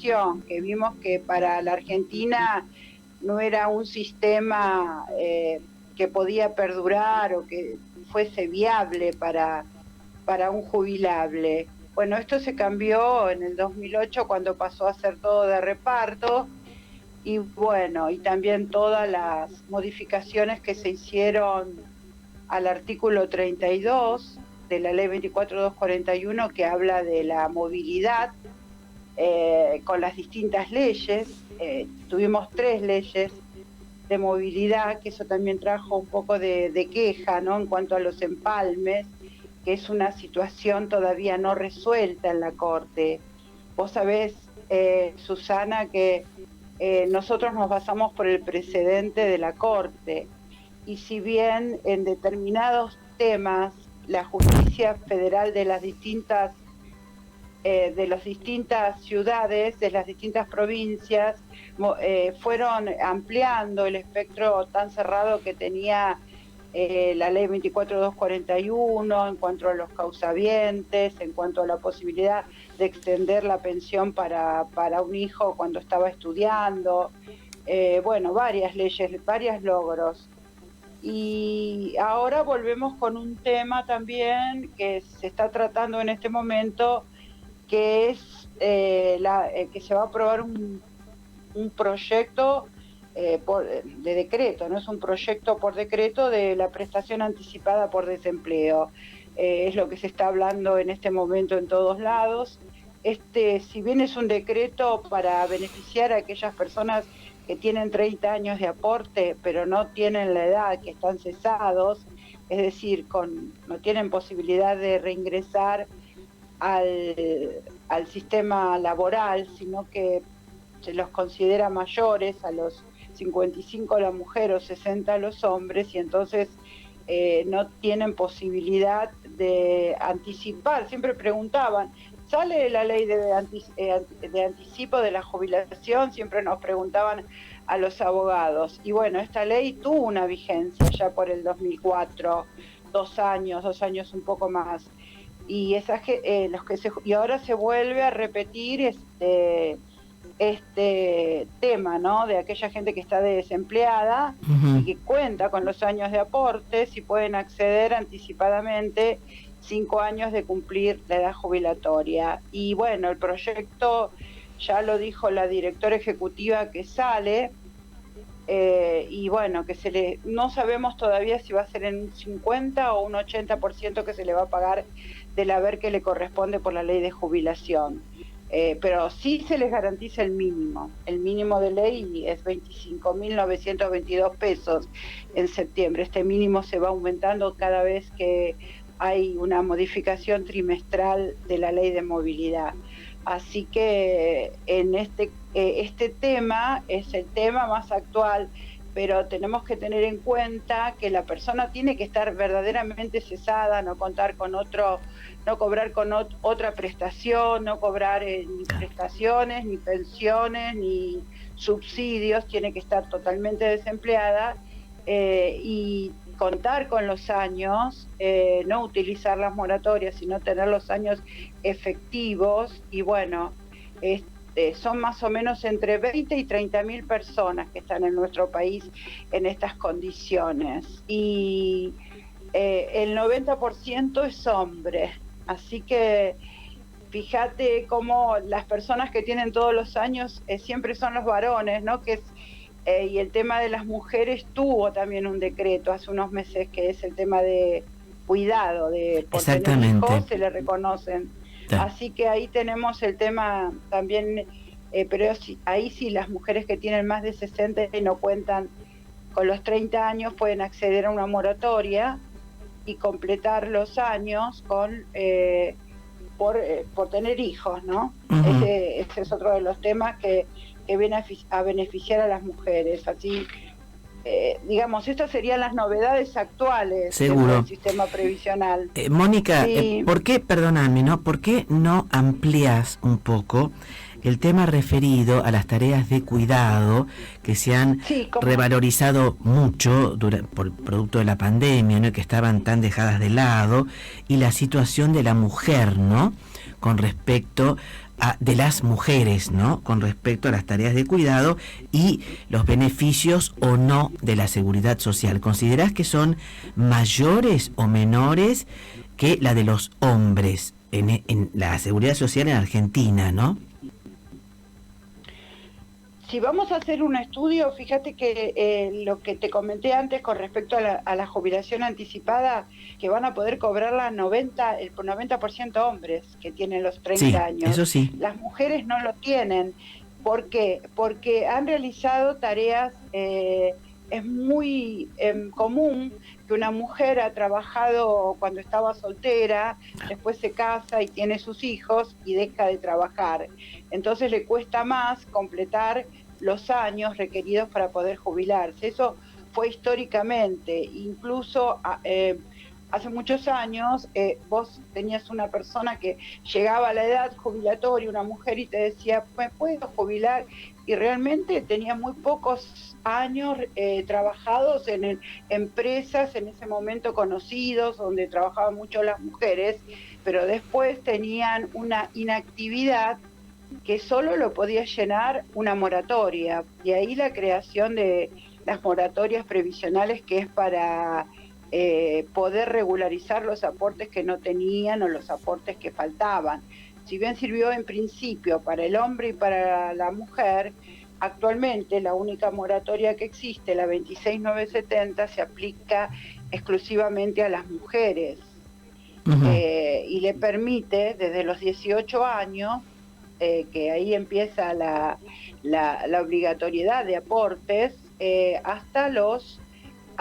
jubilación, que vimos que para la Argentina no era un sistema que podía perdurar o que fuese viable para un jubilable. Bueno, esto se cambió en el 2008 cuando pasó a ser todo de reparto, y bueno, y también todas las modificaciones que se hicieron al artículo 32 de la ley 24241, que habla de la movilidad con las distintas leyes. Tuvimos 3 leyes de movilidad, que eso también trajo un poco de queja, ¿no?, en cuanto a los empalmes, que es una situación todavía no resuelta en la Corte. Vos sabés, Susana, que nosotros nos basamos por el precedente de la Corte, y si bien en determinados temas la justicia federal de las distintas ciudades, de las distintas provincias, fueron ampliando el espectro tan cerrado que tenía la ley 24241 en cuanto a los causavientes, en cuanto a la posibilidad de extender la pensión para un hijo cuando estaba estudiando, bueno, varias leyes, varios logros. Y ahora volvemos con un tema también que se está tratando en este momento, que es que se va a aprobar un proyecto de decreto, no es un proyecto por decreto, de la prestación anticipada por desempleo. Es lo que se está hablando en este momento en todos lados. Si bien es un decreto para beneficiar a aquellas personas que tienen 30 años de aporte, pero no tienen la edad, que están cesados, es decir, no tienen posibilidad de reingresar al sistema laboral, sino que se los considera mayores, a los 55 la mujer o 60 los hombres, y entonces no tienen posibilidad de anticipar. Siempre preguntaban, ¿sale la ley de anticipo de la jubilación? Siempre nos preguntaban a los abogados. Y bueno, esta ley tuvo una vigencia ya por el 2004, 2 años un poco más. Y y ahora se vuelve a repetir este tema, ¿no?, de aquella gente que está desempleada y que cuenta con los años de aportes, y pueden acceder anticipadamente 5 años de cumplir la edad jubilatoria. Y bueno, el proyecto, ya lo dijo la directora ejecutiva que sale, y bueno, que no sabemos todavía si va a ser en un 50 o un 80% que se le va a pagar del haber que le corresponde por la ley de jubilación. Pero sí se les garantiza el mínimo de ley es 25.922 pesos en septiembre. Este mínimo se va aumentando cada vez que hay una modificación trimestral de la ley de movilidad. Así que en este tema es el tema más actual, pero tenemos que tener en cuenta que la persona tiene que estar verdaderamente cesada, no cobrar con otra prestación, no cobrar ni prestaciones, ni pensiones, ni subsidios, tiene que estar totalmente desempleada, y contar con los años, no utilizar las moratorias, sino tener los años efectivos. Y bueno, son más o menos entre 20 y 30.000 personas que están en nuestro país en estas condiciones, y el 90% es hombre. Así que fíjate cómo las personas que tienen todos los años siempre son los varones, ¿no? Y el tema de las mujeres tuvo también un decreto hace unos meses, que es el tema de cuidado, por tener hijos se le reconocen. Así que ahí tenemos el tema también, pero ahí sí las mujeres que tienen más de 60 y no cuentan con los 30 años pueden acceder a una moratoria y completar los años por tener hijos, ¿no? Ese es otro de los temas que viene a beneficiar a las mujeres. Así, digamos, estas serían las novedades actuales del sistema previsional. Mónica, sí. ¿Por qué no amplías un poco el tema referido a las tareas de cuidado que se han revalorizado mucho por producto de la pandemia, ¿no?, que estaban tan dejadas de lado, y la situación de la mujer, ¿no?, con respecto de las mujeres, ¿no? Con respecto a las tareas de cuidado y los beneficios o no de la seguridad social. ¿Considerás que son mayores o menores que la de los hombres en la seguridad social en Argentina, ¿no? Si vamos a hacer un estudio, fíjate que lo que te comenté antes con respecto a la jubilación anticipada, que van a poder cobrarla el 90% hombres que tienen los 30 años. Eso sí. Las mujeres no lo tienen. ¿Por qué? Porque han realizado tareas, es muy común que una mujer ha trabajado cuando estaba soltera, después se casa y tiene sus hijos y deja de trabajar. Entonces le cuesta más completar los años requeridos para poder jubilarse. Eso fue históricamente, incluso hace muchos años vos tenías una persona que llegaba a la edad jubilatoria, una mujer, y te decía, ¿me puedo jubilar? Y realmente tenía muy pocos años trabajados en empresas en ese momento conocidos, donde trabajaban mucho las mujeres, pero después tenían una inactividad que solo lo podía llenar una moratoria, y ahí la creación de las moratorias previsionales, que es para poder regularizar los aportes que no tenían o los aportes que faltaban. Si bien sirvió en principio para el hombre y para la mujer, actualmente la única moratoria que existe, la 26970, se aplica exclusivamente a las mujeres. Y le permite desde los 18 años, que ahí empieza la obligatoriedad de aportes,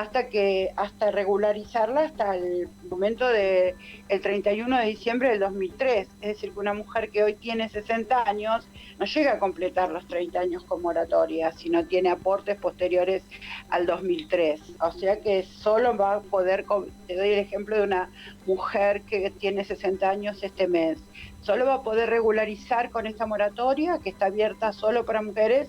hasta regularizarla hasta el momento del 31 de diciembre del 2003. Es decir, que una mujer que hoy tiene 60 años no llega a completar los 30 años con moratoria si no tiene aportes posteriores al 2003. O sea que solo va a poder, te doy el ejemplo de una mujer que tiene 60 años este mes, solo va a poder regularizar con esta moratoria, que está abierta solo para mujeres,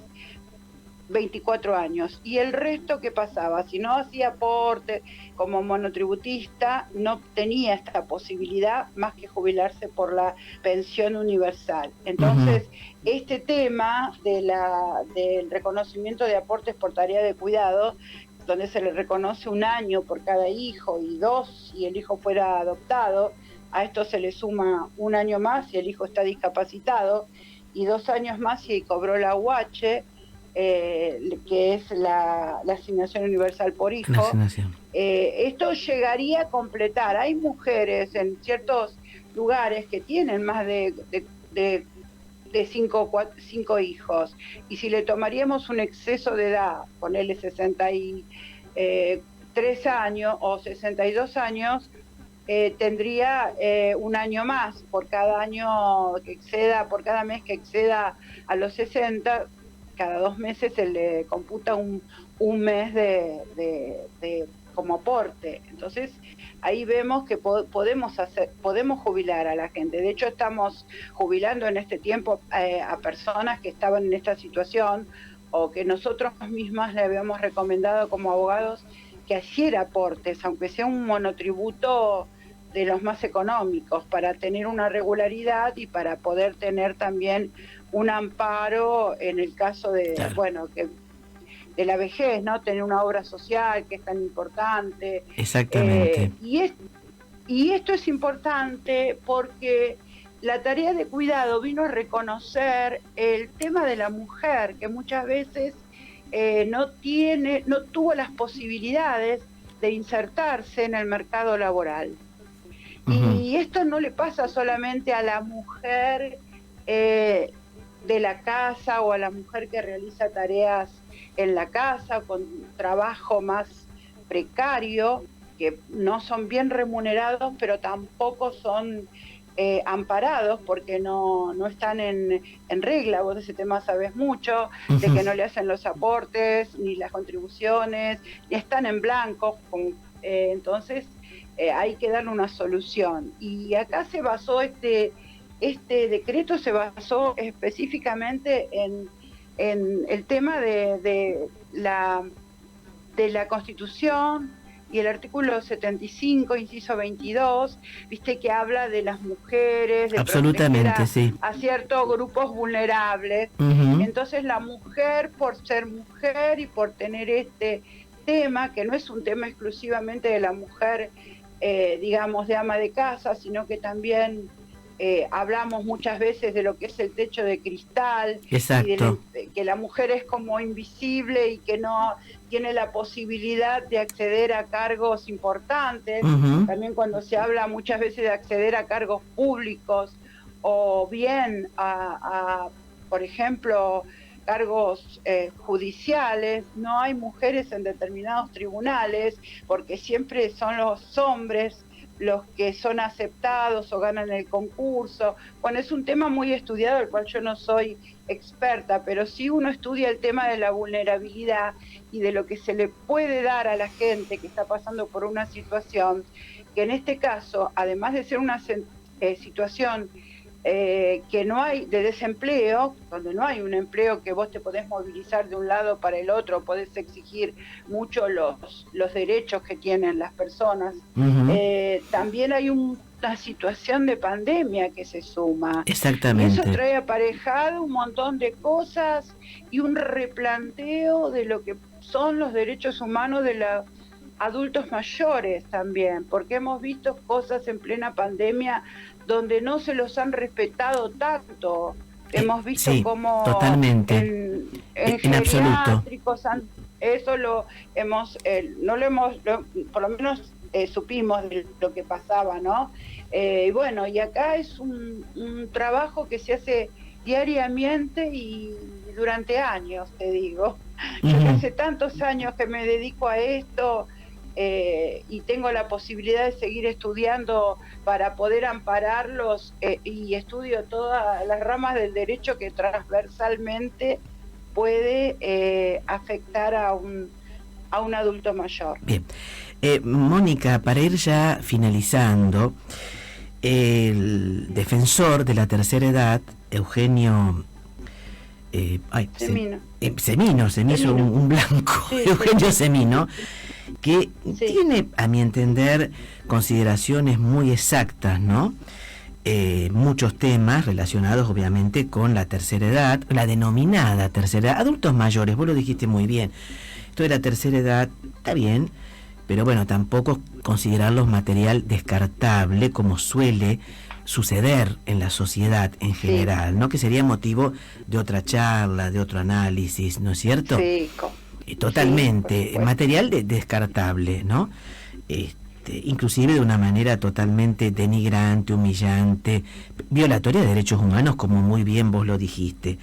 24 años. Y el resto, ¿qué pasaba? Si no hacía aporte como monotributista, no tenía esta posibilidad más que jubilarse por la pensión universal. Entonces, este tema del reconocimiento de aportes por tarea de cuidado, donde se le reconoce 1 año por cada hijo y 2 si el hijo fuera adoptado, a esto se le suma 1 año más si el hijo está discapacitado y 2 años más si cobró la UH, que es la asignación universal por hijo. Esto llegaría a completar. Hay mujeres en ciertos lugares que tienen más de 5 hijos, y si le tomaríamos un exceso de edad, ponerle 63 años o 62 años, tendría 1 año más por cada año que exceda, por cada mes que exceda a los 60. Cada 2 meses se le computa un mes de como aporte. Entonces ahí vemos que podemos jubilar a la gente. De hecho, estamos jubilando en este tiempo a personas que estaban en esta situación, o que nosotros mismas le habíamos recomendado como abogados que hiciera aportes, aunque sea un monotributo de los más económicos, para tener una regularidad y para poder tener también un amparo en el caso de, de la vejez, ¿no? Tener una obra social que es tan importante. Exactamente. Y esto es importante porque la tarea de cuidado vino a reconocer el tema de la mujer, que muchas veces no tuvo las posibilidades de insertarse en el mercado laboral. Y esto no le pasa solamente a la mujer de la casa, o a la mujer que realiza tareas en la casa con trabajo más precario, que no son bien remunerados, pero tampoco son amparados porque no están en regla. Vos de ese tema sabés mucho, de que no le hacen los aportes ni las contribuciones, ni están en blanco. Entonces hay que darle una solución. Y acá se basó este decreto, se basó específicamente en el tema de la Constitución, y el artículo 75, inciso 22, viste que habla de las mujeres, de absolutamente, sí, a ciertos grupos vulnerables. Entonces la mujer, por ser mujer y por tener este tema, que no es un tema exclusivamente de la mujer, digamos, de ama de casa, sino que también hablamos muchas veces de lo que es el techo de cristal, exacto, y que la mujer es como invisible y que no tiene la posibilidad de acceder a cargos importantes. También cuando se habla muchas veces de acceder a cargos públicos o bien por ejemplo, cargos judiciales, no hay mujeres en determinados tribunales porque siempre son los hombres los que son aceptados o ganan el concurso. Bueno, es un tema muy estudiado, del cual yo no soy experta, pero sí uno estudia el tema de la vulnerabilidad y de lo que se le puede dar a la gente que está pasando por una situación, que en este caso, además de ser una situación que no hay de desempleo, donde no hay un empleo que vos te podés movilizar de un lado para el otro, podés exigir mucho los derechos que tienen las personas. También hay una situación de pandemia que se suma. Exactamente. Y eso trae aparejado un montón de cosas y un replanteo de lo que son los derechos humanos de los adultos mayores también, porque hemos visto cosas en plena pandemia donde no se los han respetado tanto. Hemos visto sí, como totalmente, en geriátricos, eso lo hemos, por lo menos supimos de lo que pasaba, ¿no? Y bueno, y acá es un trabajo que se hace diariamente y durante años, te digo. Yo que hace tantos años que me dedico a esto, y tengo la posibilidad de seguir estudiando para poder ampararlos, y estudio todas las ramas del derecho que transversalmente puede afectar a un adulto mayor. Bien. Mónica, para ir ya finalizando, el defensor de la tercera edad, Eugenio Semino, se me hizo un blanco, sí, Eugenio Semino, que tiene, a mi entender, consideraciones muy exactas, ¿no? Muchos temas relacionados obviamente con la tercera edad, la denominada tercera edad, adultos mayores, vos lo dijiste muy bien, esto de la tercera edad está bien, pero bueno, tampoco considerarlos material descartable como suele suceder en la sociedad en general, ¿no? Que sería motivo de otra charla, de otro análisis, ¿no es cierto? Sí, totalmente, sí, material descartable, ¿no? Inclusive de una manera totalmente denigrante, humillante, violatoria de derechos humanos, como muy bien vos lo dijiste.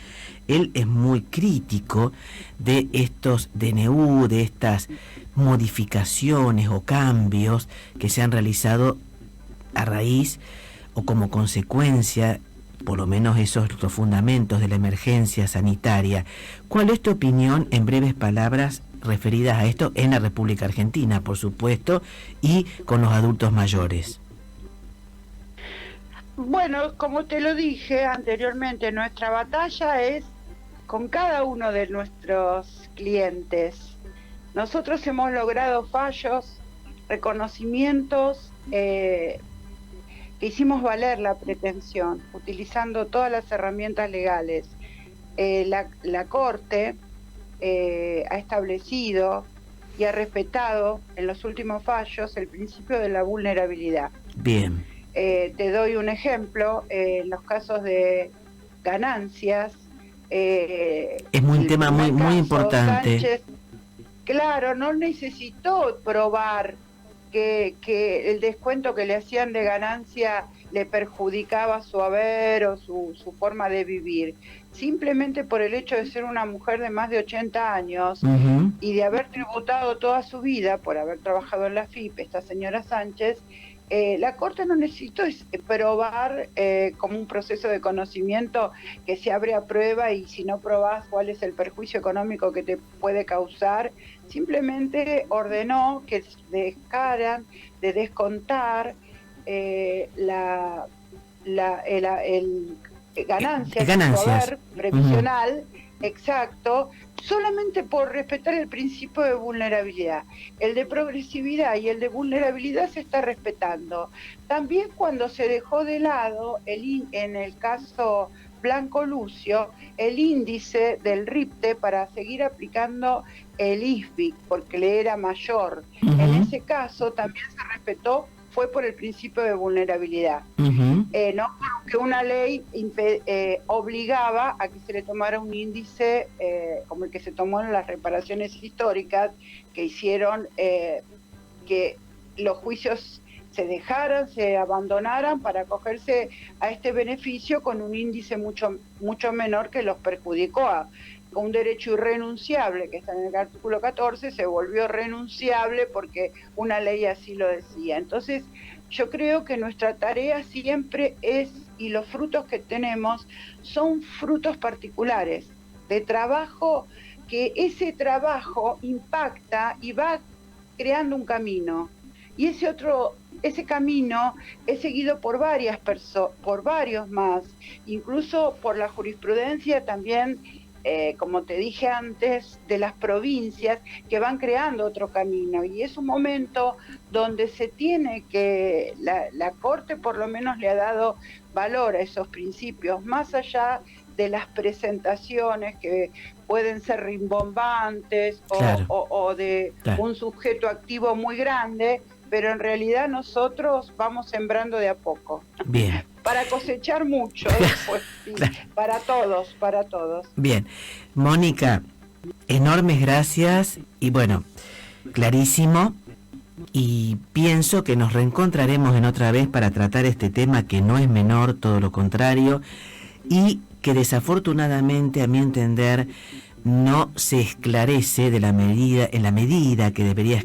Él es muy crítico de estos DNU, de estas modificaciones o cambios que se han realizado a raíz o como consecuencia, por lo menos esos fundamentos de la emergencia sanitaria. ¿Cuál es tu opinión, en breves palabras, referidas a esto en la República Argentina, por supuesto, y con los adultos mayores? Bueno, como te lo dije anteriormente, nuestra batalla es con cada uno de nuestros clientes. Nosotros hemos logrado fallos, reconocimientos, que hicimos valer la pretensión, utilizando todas las herramientas legales. La Corte ha establecido y ha respetado en los últimos fallos el principio de la vulnerabilidad. Bien. Te doy un ejemplo, en los casos de ganancias. Es un tema muy importante. Sánchez, claro, no necesitó probar que el descuento que le hacían de ganancia le perjudicaba su haber o su forma de vivir. Simplemente por el hecho de ser una mujer de más de 80 años y de haber tributado toda su vida por haber trabajado en la FIP, esta señora Sánchez, la Corte no necesitó probar como un proceso de conocimiento que se abre a prueba y si no probás cuál es el perjuicio económico que te puede causar. Simplemente ordenó que dejaran de descontar ganancias, ganancias. Poder previsional, exacto, solamente por respetar el principio de vulnerabilidad. El de progresividad y el de vulnerabilidad se está respetando. También cuando se dejó de lado, en el caso Blanco Lucio, el índice del RIPTE para seguir aplicando el ISBIC, porque le era mayor. En ese caso también se respetó, fue por el principio de vulnerabilidad. No porque una ley obligaba a que se le tomara un índice como el que se tomó en las reparaciones históricas, que hicieron que los juicios se dejaran, se abandonaran para acogerse a este beneficio con un índice mucho menor que los perjudicó. Un derecho irrenunciable que está en el artículo 14 se volvió renunciable porque una ley así lo decía. Entonces, yo creo que nuestra tarea siempre es, y los frutos que tenemos son frutos particulares de trabajo, que ese trabajo impacta y va creando un camino. Y ese camino es seguido por varias personas, por varios más, incluso por la jurisprudencia también, como te dije antes, de las provincias que van creando otro camino. Y es un momento donde se tiene que, la Corte por lo menos le ha dado valor a esos principios, más allá de las presentaciones que pueden ser rimbombantes o de un sujeto activo muy grande, pero en realidad nosotros vamos sembrando de a poco. Bien. Para cosechar mucho después, sí, para todos. Bien. Mónica, enormes gracias y bueno, clarísimo, y pienso que nos reencontraremos en otra vez para tratar este tema que no es menor, todo lo contrario, y que desafortunadamente, a mi entender, no se esclarece en la medida que debería